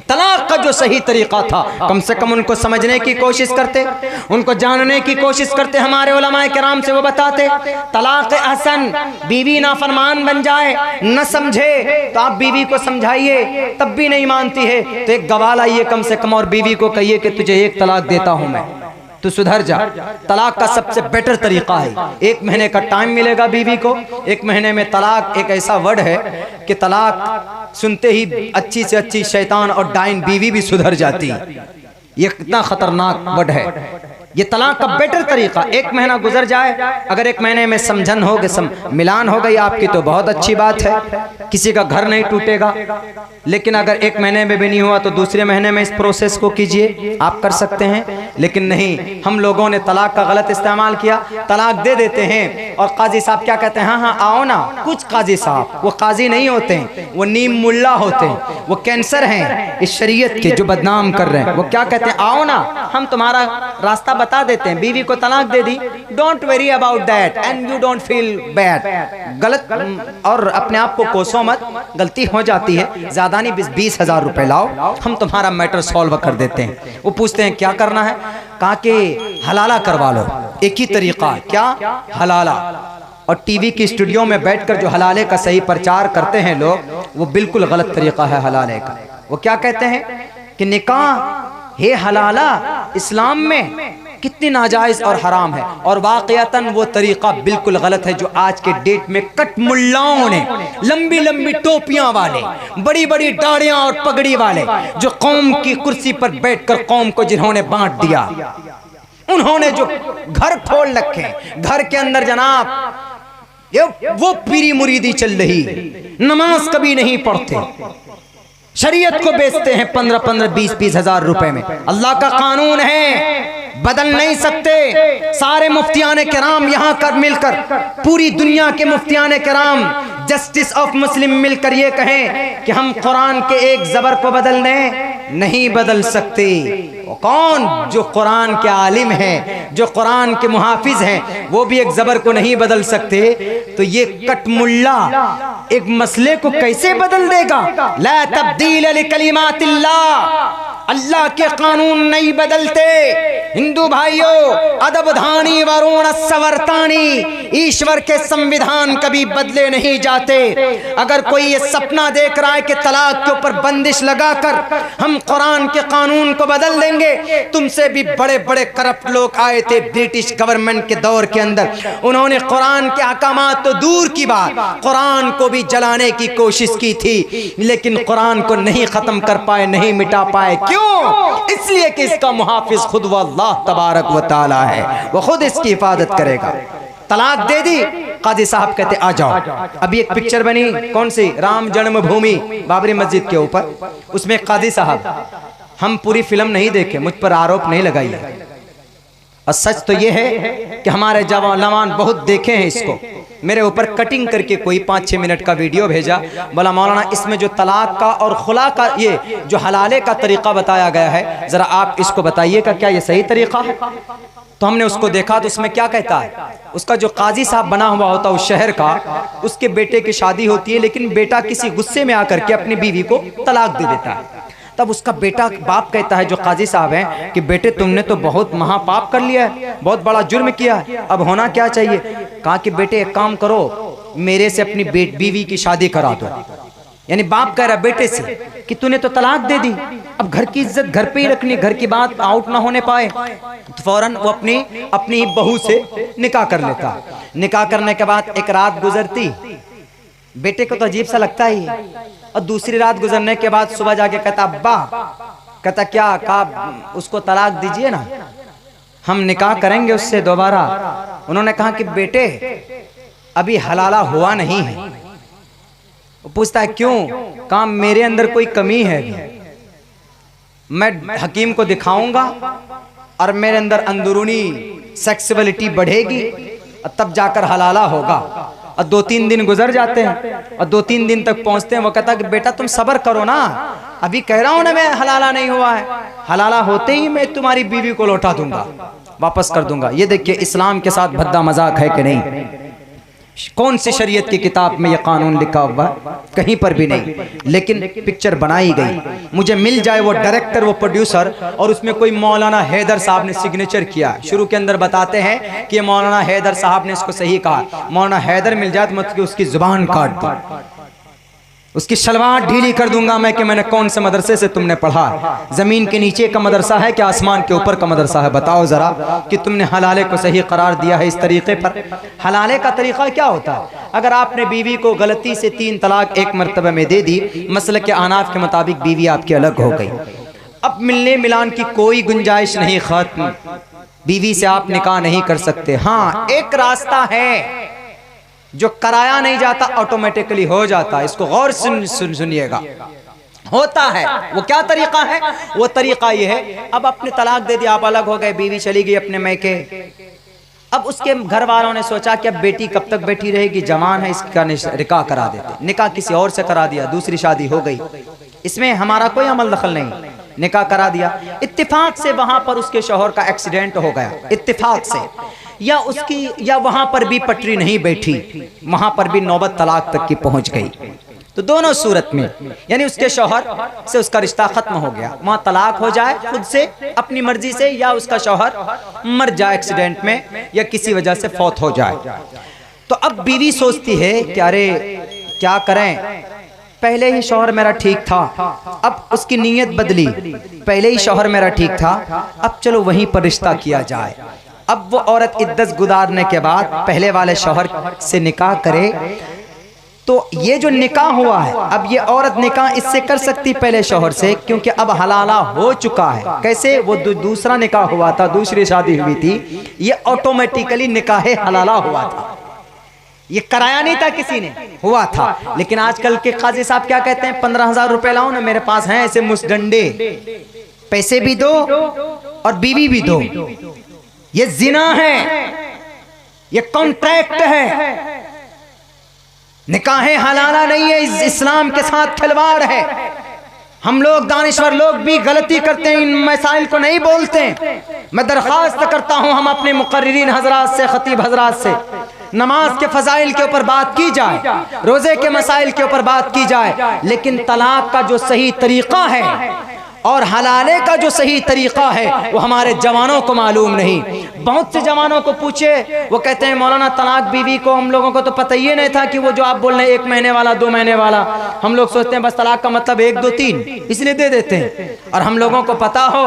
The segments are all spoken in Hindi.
तलाक का जो सही तरीका था कम से कम उनको समझने की कोशिश करते, उनको जानने की कोशिश करते, हमारे उलमाए किराम से वो बताते। तलाक अहसन, बीवी नाफरमान बन जाए, न समझे तो आप बीवी को समझाइए, तब भी नहीं मानती है तो एक गवाह लाइए कम से कम और बीवी को कहिए कि तुझे एक तलाक देता हूं मैं, तो सुधर जा। तलाक का सबसे बेटर तरीका है 1 महीने का टाइम मिलेगा बीवी को। 1 महीने में तलाक एक ऐसा वर्ड है कि तलाक सुनते ही अच्छी से अच्छी शैतान और डाइन बीवी भी सुधर जाती है। ये कितना खतरनाक वर्ड है। ये तलाक का बेटर तरीका 1 महीना गुजर जाए, अगर 1 महीने में समझन हो गई, मिलान हो गई आपकी तो बहुत अच्छी बात है, किसी का घर नहीं टूटेगा। लेकिन अगर 1 महीने में भी नहीं हुआ तो दूसरे महीने में इस प्रोसेस को कीजिए, आप कर सकते हैं। लेकिन नहीं, हम लोगों ने तलाक का गलत इस्तेमाल किया, तलाक दे देते हैं और काजी साहब क्या कहते हैं, हाँ हाँ आओ ना। कुछ काजी साहब वो काजी नहीं होते हैं, वो नीम मुल्ला होते हैं, वो कैंसर हैं इस शरीयत के जो बदनाम कर रहे हैं। वो क्या कहते हैं, आओ ना हम तुम्हारा रास्ता बता देते हैं। बीवी को तलाक दे दी, don't worry about that and you don't feel bad. गलत और अपने आप को कोसो मत, गलती हो जाती है, ज्यादा नहीं 20,000 रुपए लाओ, हम तुम्हारा मैटर सॉल्व कर देते हैं। वो पूछते हैं क्या करना है, कहा कि हलाला करवा लो। एक ही तरीका, क्या हलाला। और टीवी की स्टूडियो में बैठकर जो हलाले का सही प्रचार करते हैं लोग, वो बिल्कुल गलत तरीका है हलाले का। वो क्या कहते हैं कि निकाह हे हलाला इस्लाम में कितनी नाजायज और हराम है, और वाकयातन वो तरीका बिल्कुल गलत है जो आज के डेट में कट मुल्लाओं ने, लंबी लंबी टोपियां वाले, बड़ी बड़ी दाढ़ियां और पगड़ी वाले, जो कौम की कुर्सी पर बैठकर कौम को जिन्होंने बांट दिया, उन्होंने जो घर खोल रखे, घर के अंदर जनाब ये वो पीरी मुरीदी चल रही, नमाज कभी नहीं पढ़ते, शरीयत को बेचते हैं 15-15, 20-20 हजार रुपए में। अल्लाह का कानून है, बदल नहीं सकते। सारे मुफ्तियाने किराम यहाँ कर मिलकर, पूरी दुनिया के मुफ्तियाने किराम, जस्टिस ऑफ मुस्लिम मिलकर ये कहें कि हम कुरान के एक जबर को बदल दें, नहीं बदल सकते। वो कौन जो कुरान के आलिम हैं, जो कुरान के मुहाफिज हैं, वो भी एक जबर को नहीं बदल सकते, तो ये कटमुल्ला एक मसले को कैसे बदल देगा। ला तब्दील लिकलिमातिल्लाह, अल्लाह के कानून नहीं बदलते। हिंदू भाइयों, अदबधानी वरुण सवर्तानी, ईश्वर के संविधान कभी बदले नहीं जाते। अगर कोई ये सपना देख रहा है कि तलाक के ऊपर बंदिश लगाकर हम कुरान के कानून को बदल देंगे, तुमसे भी बड़े बड़े करप्ट लोग आए थे ब्रिटिश गवर्नमेंट के दौर के अंदर, उन्होंने कुरान के अहकामात तो दूर की बात, कुरान को भी जलाने की कोशिश की थी, लेकिन कुरान को नहीं खत्म कर पाए, नहीं मिटा पाए। क्यों? इसलिए कि इसका मुहाफिज खुद अल्लाह तबारक व तआला है, वो खुद इसकी हिफाजत करेगा। तलाक दे दी, काजी साहब कहते आ जाओ। अभी एक पिक्चर बनी, कौन सी, राम जन्मभूमि बाबरी मस्जिद के ऊपर, उसमें काजी साहब, हम पूरी फिल्म नहीं देखे, मुझ पर आरोप नहीं लगाइए, और सच तो ये है कि हमारे जवान बहुत देखे हैं इसको। मेरे ऊपर कटिंग करके कोई 5-6 मिनट का वीडियो भेजा, बोला मौलाना इसमें जो तलाक का और खुला का ये जो हलाले का तरीका बताया गया है, जरा आप इसको बताइएगा क्या ये सही तरीका है। तो हमने उसको देखा तो उसमें क्या कहता है, उसका जो काजी साहब बना हुआ होता है उस शहर का, उसके बेटे की शादी होती है, लेकिन बेटा किसी गुस्से में आकर के अपनी बीवी को तलाक दे देता है। तब उसका बेटा, बाप कहता है जो काजी साहब हैं कि बेटे तुमने तो बहुत महापाप कर लिया है, बहुत बड़ा जुर्म किया है, अब होना क्या चाहिए। कहा कि बेटे एक काम करो, मेरे से अपनी बीवी की शादी करा दो। यानी बाप कह रहा बेटे से कि तूने तो तलाक दे दी, अब घर की इज्जत घर पे ही रखनी, घर की बात आउट ना होने पाए, तो फौरन वो अपनी बहू से निकाह कर लेता। निकाह करने के बाद एक रात गुजरती, बेटे को तो अजीब सा लगता ही, और दूसरी रात गुजरने के बाद सुबह जाके कहता अब्बा, कहता क्या, कहा उसको तलाक दीजिए ना, हम निकाह करेंगे उससे दोबारा। उन्होंने कहा कि बेटे अभी हलाला हुआ नहीं है। वो पूछता है क्यों, कहा मेरे अंदर कोई कमी है, मैं हकीम को दिखाऊंगा और मेरे अंदर अंदरूनी सेक्सुअलिटी बढ़ेगी और तब जाकर हलाला होगा। और 2-3 दिन गुजर जाते हैं और 2-3 दिन तक पहुंचते हैं। वो कहता कि बेटा तुम सब्र करो ना, अभी कह रहा हूं ना मैं हलाला नहीं हुआ है, हलाला होते ही मैं तुम्हारी बीवी को लौटा दूंगा, वापस कर दूंगा। ये देखिए इस्लाम के साथ भद्दा मजाक है कि नहीं। कौन सी शरीयत की किताब में ये कानून लिखा हुआ? कहीं पर भी नहीं। लेकिन पिक्चर बनाई गई, मुझे मिल जाए वो डायरेक्टर, वो प्रोड्यूसर, और उसमें कोई मौलाना हैदर साहब ने सिग्नेचर किया। शुरू के अंदर बताते हैं कि मौलाना हैदर साहब ने इसको सही कहा। मौलाना हैदर मिल जाए तो मतलब उसकी जुबान काट दूं, उसकी शलवार ढीली कर दूंगा मैं कि मैंने कौन से मदरसे से तुमने पढ़ा। जमीन के नीचे का मदरसा है कि आसमान के ऊपर का मदरसा है? बताओ जरा कि तुमने हलाले को सही करार दिया है इस तरीके पर। हलाले का तरीका क्या होता है? अगर आपने बीवी को गलती से 3 तलाक एक मरतबा में दे दी, मसलक के अहनाफ के मुताबिक बीवी आपकी अलग हो गई, अब मिलने मिलान की कोई गुंजाइश नहीं, खत्म, बीवी से आप निकाह नहीं कर सकते। हाँ, एक रास्ता है जो कराया नहीं जाता, ऑटोमेटिकली हो जाता है। इसको गौर से सुनिएगा, होता है। वो क्या तरीका है? वो तरीका ये है, अब आपने तलाक दे दिया, आप अलग हो गए, बीवी चली गई अपने मैके। अब उसके घर वालों ने सोचा कि अब बेटी कब तक बैठी रहेगी, जवान है, इसका निकाह करा देते। निकाह किसी और से करा दिया, दूसरी शादी हो गई, इसमें हमारा कोई अमल दखल नहीं, निकाह करा दिया। इत्तेफाक से वहां पर उसके शौहर का एक्सीडेंट हो गया, इत्तेफाक से, या वहां पर भी पटरी नहीं बैठी, वहां पर भी नौबत तलाक तक की पहुंच गई। तो दोनों सूरत में यानी उसके शौहर से उसका रिश्ता खत्म हो गया, वहां तलाक हो जाए खुद से अपनी मर्जी से, या उसका शौहर मर जाए एक्सीडेंट में या किसी वजह से फौत हो जाए। तो अब बीवी सोचती है कि अरे क्या करें, पहले ही शौहर मेरा ठीक था, अब उसकी नीयत बदली, पहले ही शौहर मेरा ठीक था, अब चलो वहीं पर रिश्ता किया जाए। अब वो औरत इद्दत गुजारने के बाद पहले वाले शौहर से निकाह करे, तो ये जो निकाह हुआ है, अब ये औरत निकाह इससे कर सकती पहले शौहर से, क्योंकि अब हलाला हो चुका है। कैसे? वो दूसरा निकाह हुआ था, दूसरी शादी हुई थी, ये ऑटोमेटिकली निकाह हलाला हुआ था, ये कराया नहीं था किसी ने, हुआ था। लेकिन आजकल के काजी साहब क्या कहते हैं, 15,000 रुपए लाओ ना, मेरे पास हैं ऐसे मुस्डंडे, पैसे भी दो और बीवी भी दो। ये जिना है, ये कॉन्ट्रैक्ट है, निकाह हलाला नहीं है, इस्लाम के साथ खिलवाड़ है। हम लोग दानिश्वर लोग भी गलती करते हैं, इन मसाइल को नहीं बोलते। मैं दरख्वास्त करता हूं हम अपने मुकर्रिरीन हजरात से, खतीब हजरात से, नमाज के फजाइल के ऊपर बात की जाए, रोजे के मसाइल के ऊपर बात की जाए, लेकिन तलाक का जो सही तरीका है और हलाले का जो सही तरीका है वो हमारे जवानों को मालूम नहीं। बहुत से जवानों को पूछे, वो कहते हैं मौलाना तलाक बीवी को हम लोगों को तो पता ही नहीं था कि वो जो आप बोल रहे हैं 1 महीने वाला 2 महीने वाला, हम लोग सोचते हैं बस तलाक का मतलब 1 2 3 इसलिए दे देते हैं, और हम लोगों को पता हो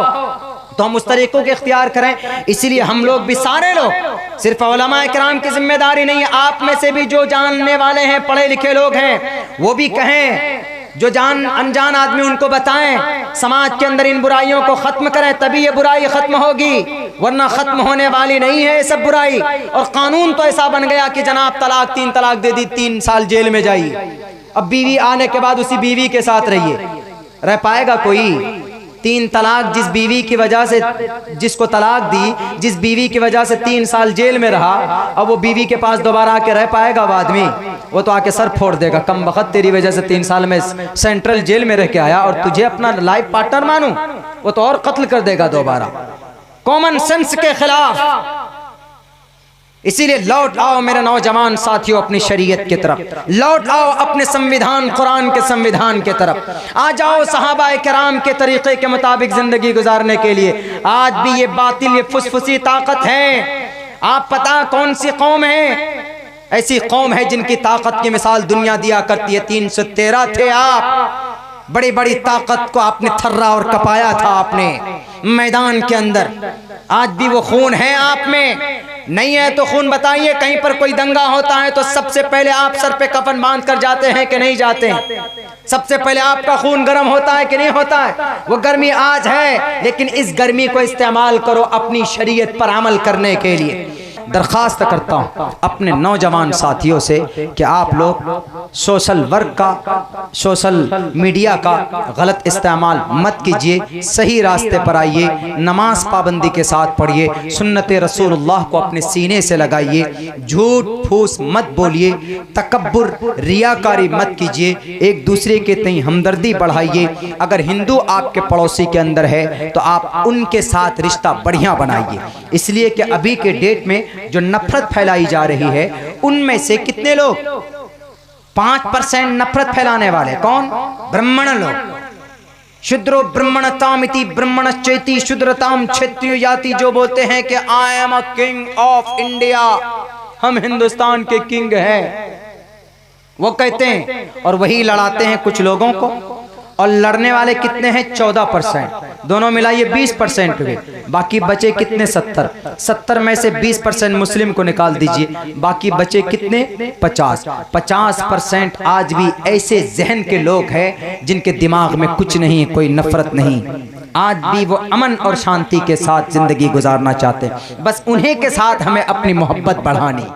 तो हम उस तरीकों के इख्तियार करें। इसलिए हम लोग भी, सारे लोग, सिर्फ उलमाए किराम की जिम्मेदारी नहीं है, आप में से भी जो जानने वाले हैं, पढ़े लिखे लोग हैं, वो भी कहें, जो अनजान आदमी उनको बताएं, समाज के अंदर इन बुराइयों को खत्म करें, तभी ये बुराई खत्म होगी, वरना खत्म होने वाली नहीं है ये सब बुराई। और कानून तो ऐसा बन गया कि जनाब तलाक 3 तलाक दे दी, 3 साल जेल में जाइए। अब बीवी आने के बाद उसी बीवी के साथ रहिए, रह पाएगा कोई? 3 तलाक जिस बीवी की वजह से, जिसको तलाक दी, जिस बीवी की वजह से 3 साल जेल में रहा, अब वो बीवी के पास दोबारा आके रह पाएगा वो आदमी? वो तो आके सर फोड़ देगा, कम वक्त तेरी वजह से 3 साल में सेंट्रल जेल में रह के आया और तुझे अपना लाइफ पार्टनर मानूं, वो तो और कत्ल कर देगा दोबारा, कॉमन सेंस के खिलाफ। इसीलिए लौट आओ मेरे नौजवान साथियों अपनी शरीयत की तरफ, लौट आओ अपने संविधान कुरान के संविधान की तरफ, आ जाओ सहाबाए किराम के तरीके के मुताबिक जिंदगी गुजारने के लिए। आज भी ये बातिल, ये फुसफुसी ताकत है। आप पता कौन सी कौम है? ऐसी कौम है जिनकी ताकत की मिसाल दुनिया दिया करती है। 313 थे आप, बड़ी बड़ी ताकत को आपने थर्रा और कपाया था आपने मैदान के अंदर। आज भी वो खून है आप में? नहीं है तो खून बताइए। कहीं पर कोई दंगा होता है तो सबसे पहले आप सर पे कफन बांध कर जाते हैं कि नहीं जाते हैं? सबसे पहले आपका खून गर्म होता है कि नहीं होता है? वो गर्मी आज है, लेकिन इस गर्मी को इस्तेमाल करो अपनी शरीयत पर अमल करने के लिए। दरख्वास्त करता हूँ अपने नौजवान साथियों से कि आप लोग सोशल वर्क का, सोशल मीडिया का गलत इस्तेमाल मत कीजिए, सही रास्ते पर आइए, नमाज पाबंदी के साथ पढ़िए, सुन्नत रसूलुल्लाह को अपने सीने से लगाइए, झूठ फूस मत बोलिए, तकब्बुर रियाकारी मत कीजिए, एक दूसरे के तई हमदर्दी बढ़ाइए। अगर हिंदू आपके पड़ोसी के अंदर है तो आप उनके साथ रिश्ता बढ़िया बनाइए। इसलिए कि अभी के डेट में जो नफरत फैलाई जा रही है उनमें से कितने लोग 5% नफरत फैलाने वाले, कौन? ब्राह्मण लोग। शूद्रो ब्राह्मणतामिति ब्राह्मणश्चेति शूद्रताम क्षत्रियो याति, जो बोलते हैं कि I am a king of India, हम हिंदुस्तान के किंग हैं, वो कहते हैं और वही लड़ाते हैं कुछ लोगों को। और लड़ने वाले कितने हैं? 14%। दोनों मिलाइए 20% हुए। बाकी बचे कितने? 70 में से 20% मुस्लिम को निकाल दीजिए, बाकी बचे कितने? 50% आज भी ऐसे जहन के लोग हैं जिनके दिमाग में कुछ नहीं, कोई नफरत नहीं। आज भी वो अमन और शांति के साथ जिंदगी गुजारना चाहते हैं। बस उन्हीं के साथ हमें अपनी मोहब्बत बढ़ानी।